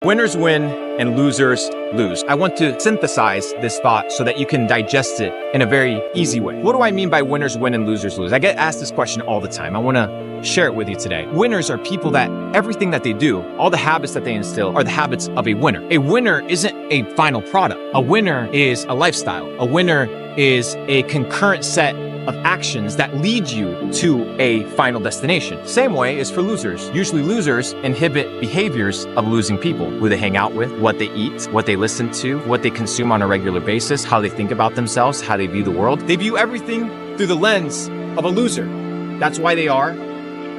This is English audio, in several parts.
Winners win and losers lose. I want to synthesize this thought so that you can digest it in a very easy way. What do I mean by winners win and losers lose? I get asked this question all the time. I want to share it with you today. Winners are people that everything that they do, all the habits that they instill are the habits of a winner. A winner isn't a final product. A winner is a lifestyle. A winner is a concurrent set of actions that lead you to a final destination. Same way is for losers. Usually losers inhibit behaviors of losing people. Who they hang out with, what they eat, what they listen to, what they consume on a regular basis, how they think about themselves, how they view the world. They view everything through the lens of a loser. That's why they are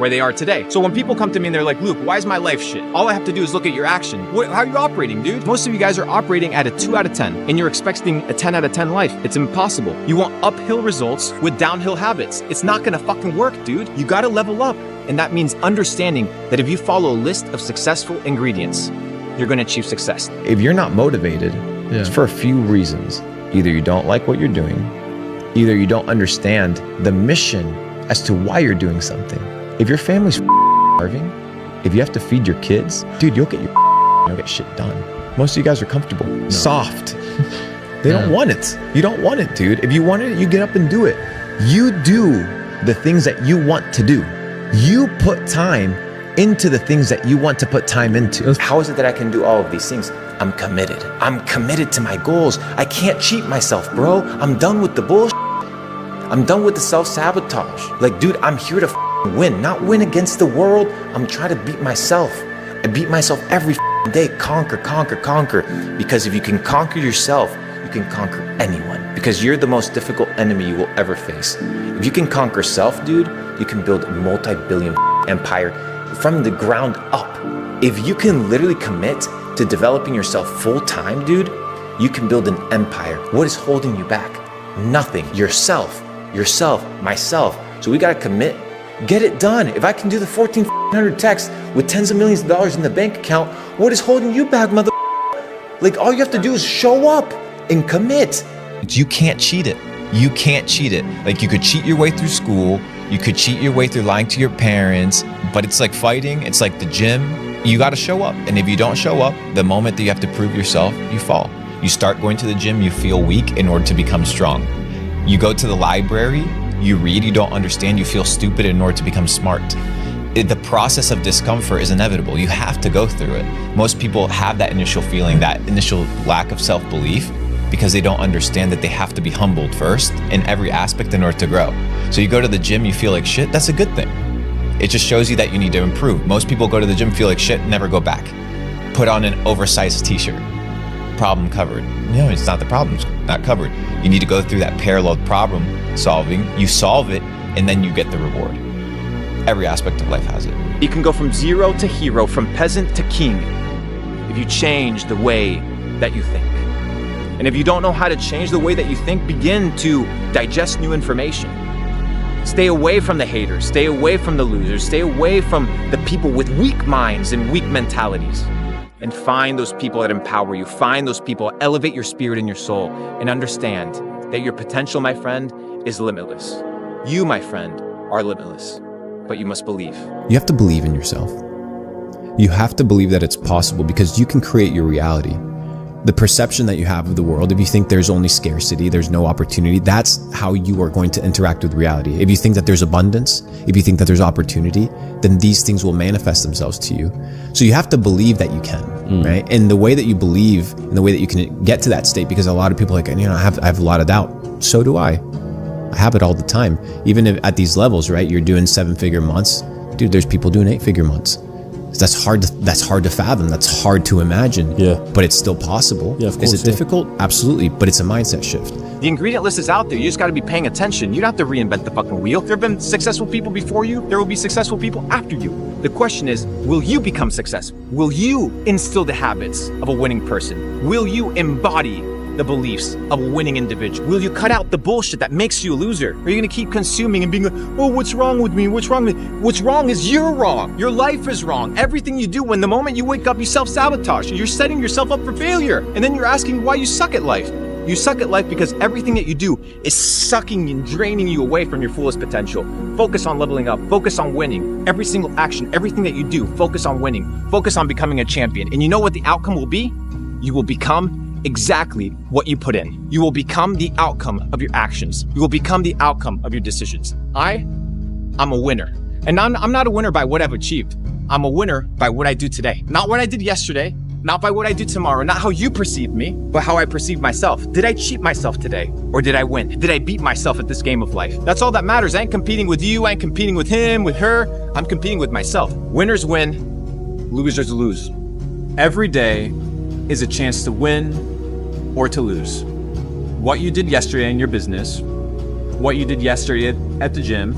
where they are today. So when people come to me and they're like, Luke, why is my life shit? All I have to do is look at your action. How are you operating, dude? Most of you guys are operating at a 2 out of 10 and you're expecting a 10 out of 10 life. It's impossible. You want uphill results with downhill habits. It's not gonna fucking work, dude. You gotta level up. And that means understanding that if you follow a list of successful ingredients, you're gonna achieve success. If you're not motivated, it's for a few reasons. Either you don't like what you're doing, either you don't understand the mission as to why you're doing something. If your family's starving, if you have to feed your kids, dude, you'll get shit done. Most of you guys are comfortable, soft. They don't want it. You don't want it, dude. If you want it, you get up and do it. You do the things that you want to do. You put time into the things that you want to put time into. How is it that I can do all of these things? I'm committed. I'm committed to my goals. I can't cheat myself, bro. I'm done with the bullshit. I'm done with the self-sabotage. Like, dude, I'm here to win, not win against the world. I'm trying to beat myself. I beat myself every day. Conquer. Because if you can conquer yourself, you can conquer anyone. Because you're the most difficult enemy you will ever face. If you can conquer self, dude, you can build a multi-billion empire from the ground up. If you can literally commit to developing yourself full-time, dude, you can build an empire. What is holding you back? Nothing. Yourself, myself. So we gotta commit. Get it done. If I can do the 1,400 texts with tens of millions of dollars in the bank account, what is holding you back, mother? Like, all you have to do is show up and commit. You can't cheat it. You can't cheat it. Like, you could cheat your way through school. You could cheat your way through lying to your parents, but it's like fighting. It's like the gym. You got to show up. And if you don't show up, the moment that you have to prove yourself, you fall. You start going to the gym, you feel weak in order to become strong. You go to the library, you read, you don't understand, you feel stupid in order to become smart. The process of discomfort is inevitable. You have to go through it. Most people have that initial feeling, that initial lack of self-belief, because they don't understand that they have to be humbled first in every aspect in order to grow. So you go to the gym, you feel like shit, that's a good thing. It just shows you that you need to improve. Most people go to the gym, feel like shit, never go back. Put on an oversized t-shirt. Problem covered. No, it's not the problem, it's not covered. You need to go through that parallel problem solving. You solve it, and then you get the reward. Every aspect of life has it. You can go from zero to hero, from peasant to king, if you change the way that you think. And if you don't know how to change the way that you think, begin to digest new information. Stay away from the haters, stay away from the losers, stay away from the people with weak minds and weak mentalities. And find those people that empower you. Find those people, elevate your spirit and your soul, and understand that your potential, my friend, is limitless. You, my friend, are limitless, but you must believe. You have to believe in yourself. You have to believe that it's possible, because you can create your reality. The perception that you have of the world, if you think there's only scarcity, there's no opportunity, that's how you are going to interact with reality. If you think that there's abundance, if you think that there's opportunity, then these things will manifest themselves to you. So you have to believe that you can, right? And the way that you believe, and the way that you can get to that state, because a lot of people are like, I have a lot of doubt. So do I. I have it all the time. Even if at these levels, right? You're doing 7-figure months. Dude, there's people doing 8-figure months. That's hard to fathom. That's hard to imagine. Yeah. But it's still possible. Yeah, of course. Is it difficult? Absolutely. But it's a mindset shift. The ingredient list is out there. You just got to be paying attention. You don't have to reinvent the fucking wheel. There have been successful people before you. There will be successful people after you. The question is, will you become successful? Will you instill the habits of a winning person? Will you embody the beliefs of a winning individual? Will you cut out the bullshit that makes you a loser? Or are you going to keep consuming and being like, oh, what's wrong with me? What's wrong with me? What's wrong is you're wrong. Your life is wrong. Everything you do, when the moment you wake up, you self-sabotage. You're setting yourself up for failure. And then you're asking why you suck at life. You suck at life because everything that you do is sucking and draining you away from your fullest potential. Focus on leveling up. Focus on winning. Every single action, everything that you do, focus on winning. Focus on becoming a champion. And you know what the outcome will be? You will become exactly what you put in. You will become the outcome of your actions. You will become the outcome of your decisions. I'm a winner. And I'm not a winner by what I've achieved. I'm a winner by what I do today. Not what I did yesterday, not by what I do tomorrow, not how you perceive me, but how I perceive myself. Did I cheat myself today? Or did I win? Did I beat myself at this game of life? That's all that matters. I ain't competing with you, I ain't competing with him, with her. I'm competing with myself. Winners win, losers lose. Every day is a chance to win or to lose. What you did yesterday in your business, what you did yesterday at the gym,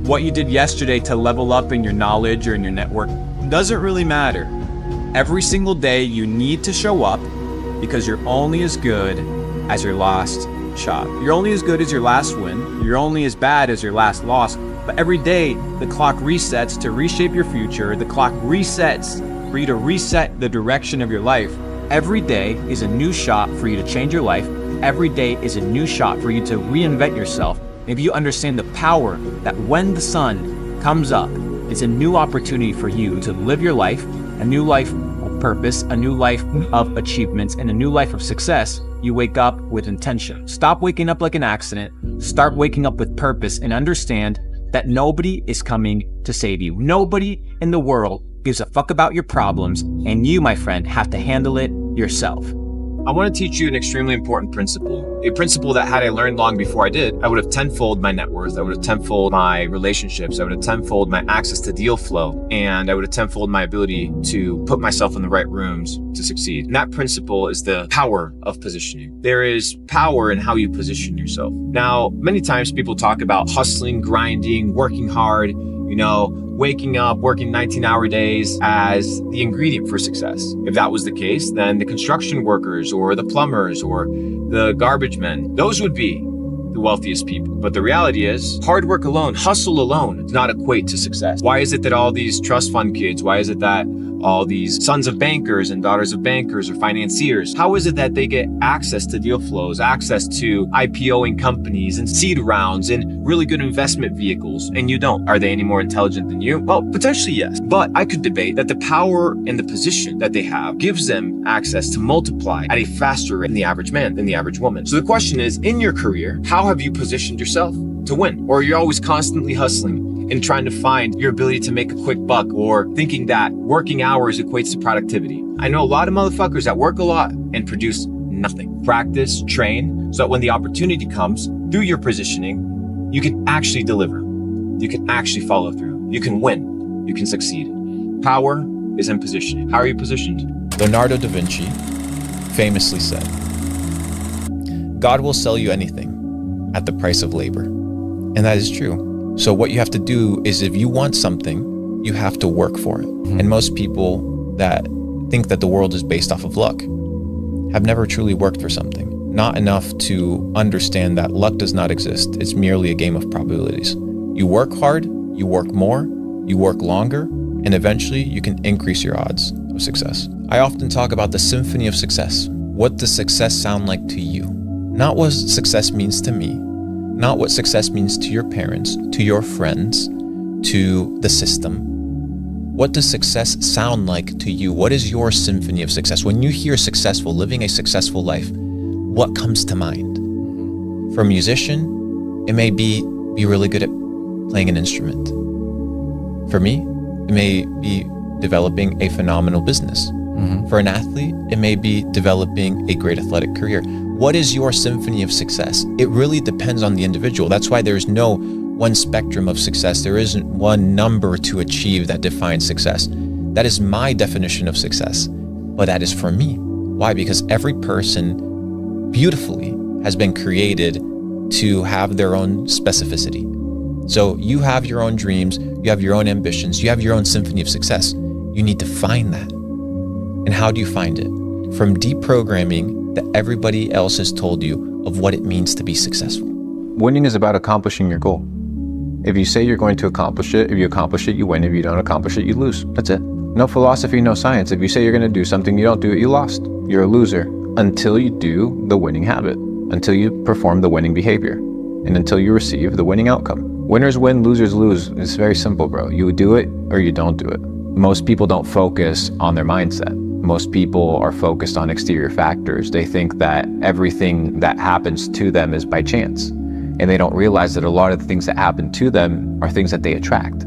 what you did yesterday to level up in your knowledge or in your network doesn't really matter. Every single day you need to show up because you're only as good as your last shot. You're only as good as your last win. You're only as bad as your last loss. But every day the clock resets to reshape your future. The clock resets for you to reset the direction of your life. Every day is a new shot for you to change your life. Every day is a new shot for you to reinvent yourself. If you understand the power that when the sun comes up, it's a new opportunity for you to live your life, a new life of purpose, a new life of achievements, and a new life of success, you wake up with intention. Stop waking up like an accident. Start waking up with purpose and understand that nobody is coming to save you. Nobody in the world gives a fuck about your problems, and you, my friend, have to handle it yourself. I want to teach you an extremely important principle, a principle that had I learned long before I did, I would have tenfold my net worth, I would have tenfold my relationships, I would have tenfold my access to deal flow, and I would have tenfold my ability to put myself in the right rooms to succeed. And that principle is the power of positioning. There is power in how you position yourself. Now, many times people talk about hustling, grinding, working hard, waking up, working 19-hour days as the ingredient for success. If that was the case, then the construction workers or the plumbers or the garbage men, those would be the wealthiest people. But the reality is, hard work alone, hustle alone, does not equate to success. Why is it that all these trust fund kids, why is it that all these sons of bankers and daughters of bankers or financiers, how is it that they get access to deal flows, access to IPOing companies and seed rounds and really good investment vehicles, and you don't? Are they any more intelligent than you? Well, potentially yes. But I could debate that the power and the position that they have gives them access to multiply at a faster rate than the average man, than the average woman. So the question is, in your career, how have you positioned yourself to win? Or you're always constantly hustling and trying to find your ability to make a quick buck, or thinking that working hours equates to productivity. I know a lot of motherfuckers that work a lot and produce nothing. Practice, train, so that when the opportunity comes through your positioning, you can actually deliver. You can actually follow through. You can win. You can succeed. Power is in positioning. How are you positioned? Leonardo da Vinci famously said, "God will sell you anything at the price of labor." And that is true. So what you have to do is, if you want something, you have to work for it. And most people that think that the world is based off of luck have never truly worked for something. Not enough to understand that luck does not exist. It's merely a game of probabilities. You work hard, you work more, you work longer, and eventually you can increase your odds of success. I often talk about the symphony of success. What does success sound like to you? Not what success means to me. Not what success means to your parents, to your friends, to the system. What does success sound like to you? What is your symphony of success? When you hear successful, living a successful life, what comes to mind? For a musician, it may be really good at playing an instrument. For me, it may be developing a phenomenal business. For an athlete, it may be developing a great athletic career. What is your symphony of success? It really depends on the individual. That's why there's no one spectrum of success. There isn't one number to achieve that defines success. That is my definition of success, but that is for me. Why? Because every person beautifully has been created to have their own specificity. So you have your own dreams, you have your own ambitions, you have your own symphony of success. You need to find that. And how do you find it? From deprogramming that everybody else has told you of what it means to be successful. Winning is about accomplishing your goal. If you say you're going to accomplish it, if you accomplish it, you win. If you don't accomplish it, you lose. That's it. No philosophy, no science. If you say you're going to do something, you don't do it, you lost. You're a loser. until you do the winning habit, until you perform the winning behavior, and until you receive the winning outcome. Winners win, losers lose. It's very simple, bro. You do it or you don't do it. Most people don't focus on their mindset. Most people are focused on exterior factors. They think that everything that happens to them is by chance. And they don't realize that a lot of the things that happen to them are things that they attract.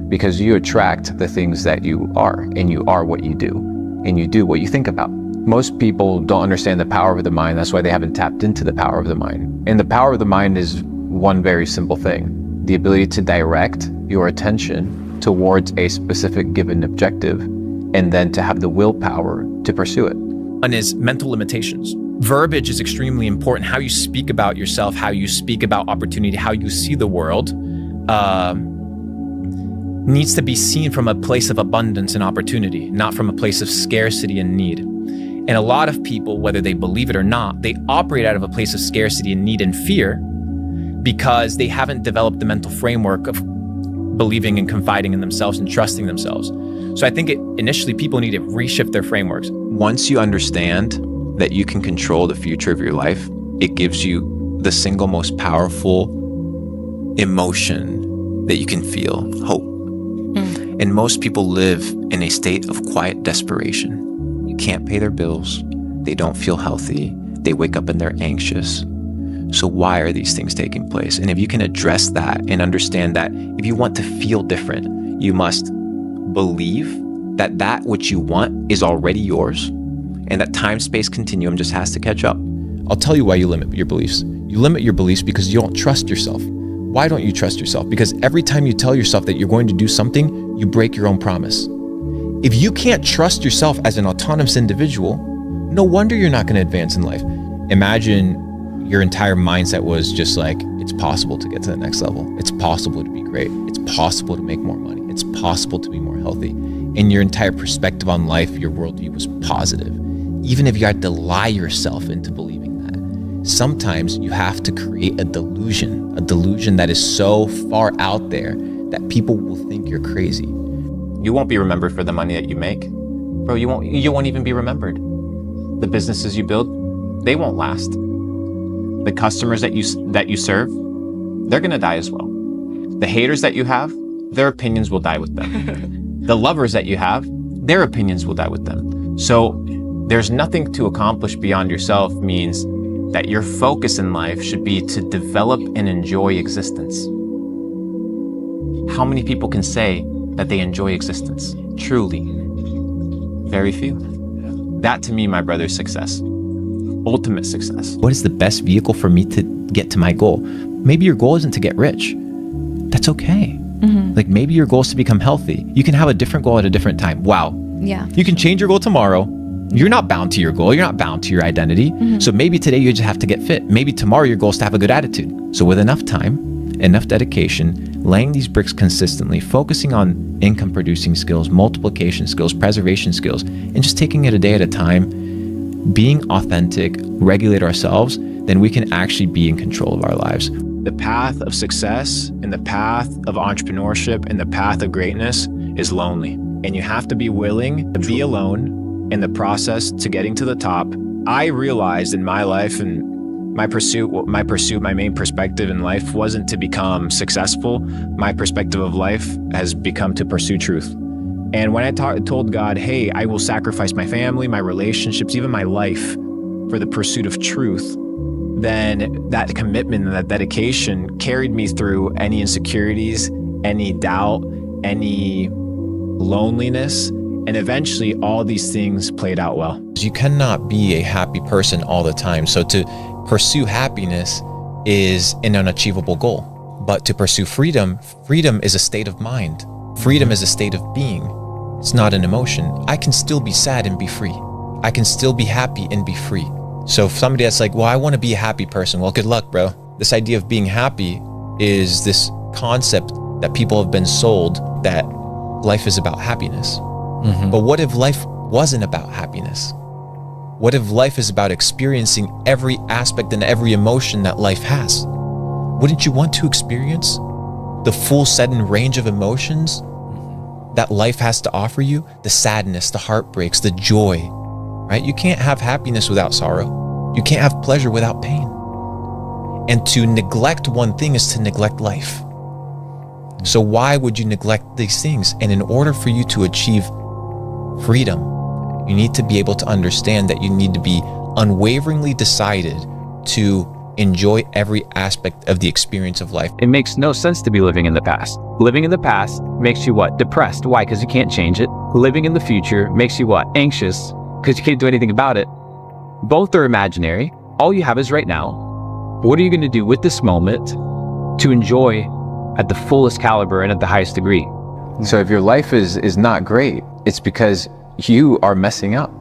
Because you attract the things that you are, and you are what you do, and you do what you think about. Most people don't understand the power of the mind. That's why they haven't tapped into the power of the mind. And the power of the mind is one very simple thing: the ability to direct your attention towards a specific given objective, and then to have the willpower to pursue it. One is mental limitations. Verbiage is extremely important. How you speak about yourself, how you speak about opportunity, how you see the world, needs to be seen from a place of abundance and opportunity, not from a place of scarcity and need. And a lot of people, whether they believe it or not, they operate out of a place of scarcity and need and fear because they haven't developed the mental framework of believing and confiding in themselves and trusting themselves. So I think initially people need to reshift their frameworks. Once you understand that you can control the future of your life, it gives you the single most powerful emotion that you can feel: hope. And most people live in a state of quiet desperation. You can't pay their bills. They don't feel healthy. They wake up and they're anxious. So why are these things taking place? And if you can address that and understand that if you want to feel different, you must believe that that which you want is already yours, and that time-space continuum just has to catch up. I'll tell you why you limit your beliefs. You limit your beliefs because you don't trust yourself. Why don't you trust yourself? Because every time you tell yourself that you're going to do something, you break your own promise. If you can't trust yourself as an autonomous individual, no wonder you're not going to advance in life. Imagine your entire mindset was just like, it's possible to get to the next level. It's possible to be great. It's possible to make more money. It's possible to be more healthy. And your entire perspective on life, your worldview was positive. Even if you had to lie yourself into believing that. Sometimes you have to create a delusion that is so far out there that people will think you're crazy. You won't be remembered for the money that you make. Bro, you won't even be remembered. The businesses you build, they won't last. The customers that you serve, they're gonna die as well. The haters that you have, their opinions will die with them. The lovers that you have, their opinions will die with them. So there's nothing to accomplish beyond yourself means that your focus in life should be to develop and enjoy existence. How many people can say that they enjoy existence? Truly, very few. That to me, my brother, is success. Ultimate success. What is the best vehicle for me to get to my goal? Maybe your goal isn't to get rich. That's okay. Like maybe your goal is to become healthy. You can have a different goal at a different time. Wow. Yeah. You can change your goal tomorrow. You're not bound to your goal. You're not bound to your identity. So maybe today you just have to get fit. Maybe tomorrow your goal is to have a good attitude. So with enough time, enough dedication, laying these bricks consistently, focusing on income producing skills, multiplication skills, preservation skills, and just taking it a day at a time, being authentic, regulate ourselves, then we can actually be in control of our lives. The path of success and the path of entrepreneurship and the path of greatness is lonely. And you have to be willing to be alone in the process to getting to the top. I realized in my life and my main perspective in life wasn't to become successful. My perspective of life has become to pursue truth. And when I told God, hey, I will sacrifice my family, my relationships, even my life for the pursuit of truth, then that commitment and that dedication carried me through any insecurities, any doubt, any loneliness, and eventually all these things played out well. You cannot be a happy person all the time. So to pursue happiness is an unachievable goal. But to pursue freedom, freedom is a state of mind. Freedom is a state of being. It's not an emotion. I can still be sad and be free. I can still be happy and be free. So if somebody that's like, well, I want to be a happy person. Well, good luck, bro. This idea of being happy is this concept that people have been sold that life is about happiness. But what if life wasn't about happiness? What if life is about experiencing every aspect and every emotion that life has? Wouldn't you want to experience the full set and range of emotions that life has to offer you? The sadness, the heartbreaks, the joy, right? You can't have happiness without sorrow. You can't have pleasure without pain. And to neglect one thing is to neglect life. So why would you neglect these things? And in order for you to achieve freedom, you need to be able to understand that you need to be unwaveringly decided to enjoy every aspect of the experience of life. It makes no sense to be living in the past. Living in the past makes you what? Depressed. Why? Because you can't change it. Living in the future makes you what? Anxious, because you can't do anything about it. Both are imaginary. All you have is right now. What are you going to do with this moment to enjoy at the fullest caliber and at the highest degree? So if your life is not great, it's because you are messing up.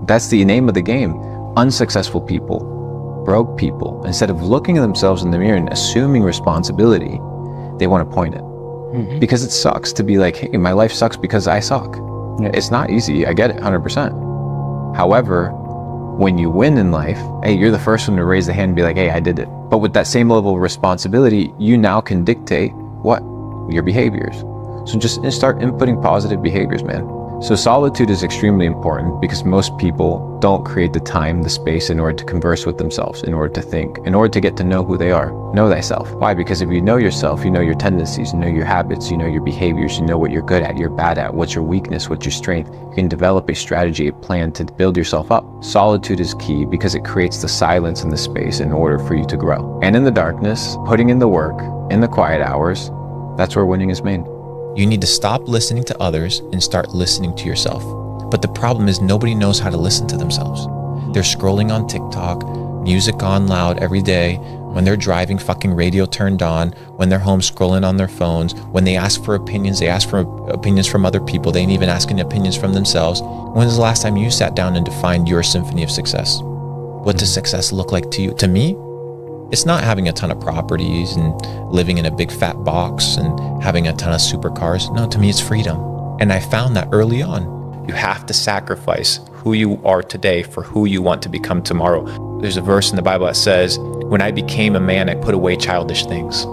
That's the name of the game. Unsuccessful people, broke people, instead of looking at themselves in the mirror and assuming responsibility, they want to point it. Because it sucks to be like, hey, my life sucks because I suck. It's not easy. I get it 100%. However, when you win in life, hey, you're the first one to raise the hand and be like, hey, I did it. But with that same level of responsibility, you now can dictate what? Your behaviors. So just start inputting positive behaviors, man. So solitude is extremely important because most people don't create the time, the space in order to converse with themselves, in order to think, in order to get to know who they are. Know thyself. Why? Because if you know yourself, you know your tendencies, you know your habits, you know your behaviors, you know what you're good at, you're bad at, what's your weakness, what's your strength. You can develop a strategy, a plan to build yourself up. Solitude is key because it creates the silence and the space in order for you to grow. And in the darkness, putting in the work, in the quiet hours, that's where winning is made. You need to stop listening to others and start listening to yourself. But the problem is nobody knows how to listen to themselves. They're scrolling on TikTok, music on loud every day, when they're driving, fucking radio turned on, when they're home scrolling on their phones, when they ask for opinions, they ask for opinions from other people, they ain't even asking opinions from themselves. When was the last time you sat down and defined your symphony of success? What does success look like to you? To me, it's not having a ton of properties and living in a big fat box and having a ton of supercars. No, to me, it's freedom. And I found that early on. You have to sacrifice who you are today for who you want to become tomorrow. There's a verse in the Bible that says, when I became a man, I put away childish things.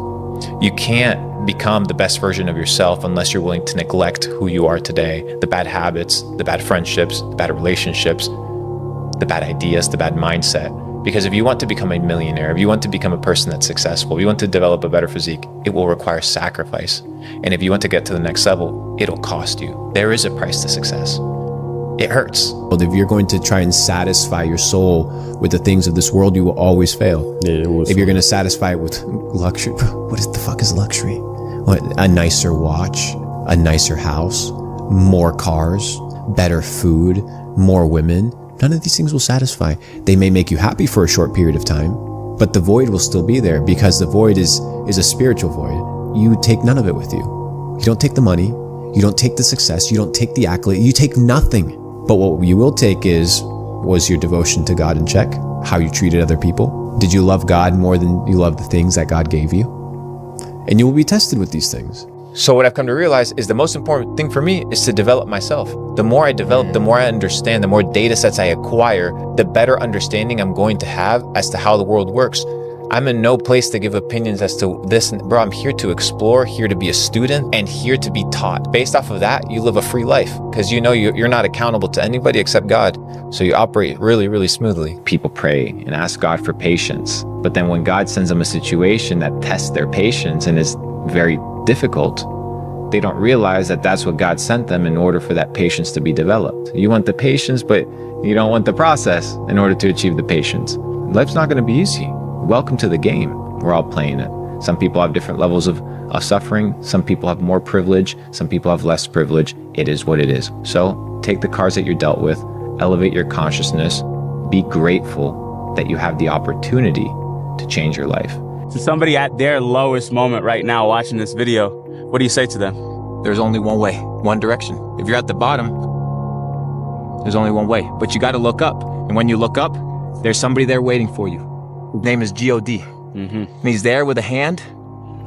You can't become the best version of yourself unless you're willing to neglect who you are today, the bad habits, the bad friendships, the bad relationships, the bad ideas, the bad mindset. Because if you want to become a millionaire, if you want to become a person that's successful, if you want to develop a better physique, it will require sacrifice. And if you want to get to the next level, it'll cost you. There is a price to success. It hurts. If you're going to try and satisfy your soul with the things of this world, you will always fail. If you're going to satisfy it with luxury, what the fuck is luxury? What, a nicer watch, a nicer house, more cars, better food, more women. None of these things will satisfy. They may make you happy for a short period of time, but the void will still be there because the void is a spiritual void. You take none of it with you. You don't take the money. You don't take the success. You don't take the accolade. You take nothing. But what you will take was your devotion to God in check, how you treated other people. Did you love God more than you love the things that God gave you? And you will be tested with these things. So what I've come to realize is the most important thing for me is to develop myself. The more I develop, the more I understand, the more data sets I acquire, the better understanding I'm going to have as to how the world works. I'm in no place to give opinions as to this. Bro, I'm here to explore, here to be a student, and here to be taught. Based off of that, you live a free life because you know you're not accountable to anybody except God. So you operate really, really smoothly. People pray and ask God for patience. But then when God sends them a situation that tests their patience and is very difficult, they don't realize that that's what God sent them in order for that patience to be developed. You want the patience, but you don't want the process in order to achieve the patience. Life's not going to be easy. Welcome to the game. We're all playing it. Some people have different levels of suffering. Some people have more privilege. Some people have less privilege. It is what it is. So take the cards that you're dealt with, elevate your consciousness, be grateful that you have the opportunity to change your life. To somebody at their lowest moment right now watching this video, what do you say to them? There's only one way, one direction. If you're at the bottom, there's only one way. But you got to look up. And when you look up, there's somebody there waiting for you. His name is G.O.D. And he's there with a hand,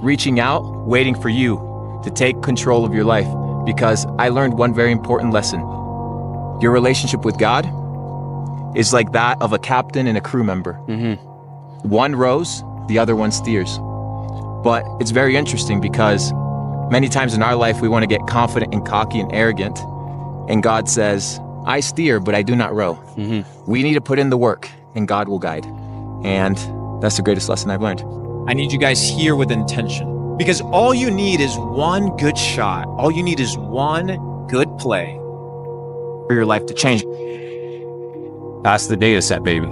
reaching out, waiting for you to take control of your life. Because I learned one very important lesson. Your relationship with God is like that of a captain and a crew member. One rows, the other one steers. But it's very interesting because many times in our life, we want to get confident and cocky and arrogant. And God says, I steer, but I do not row. We need to put in the work, and God will guide. And that's the greatest lesson I've learned. I need you guys here with intention, because all you need is one good shot. All you need is one good play for your life to change. That's the data set, baby.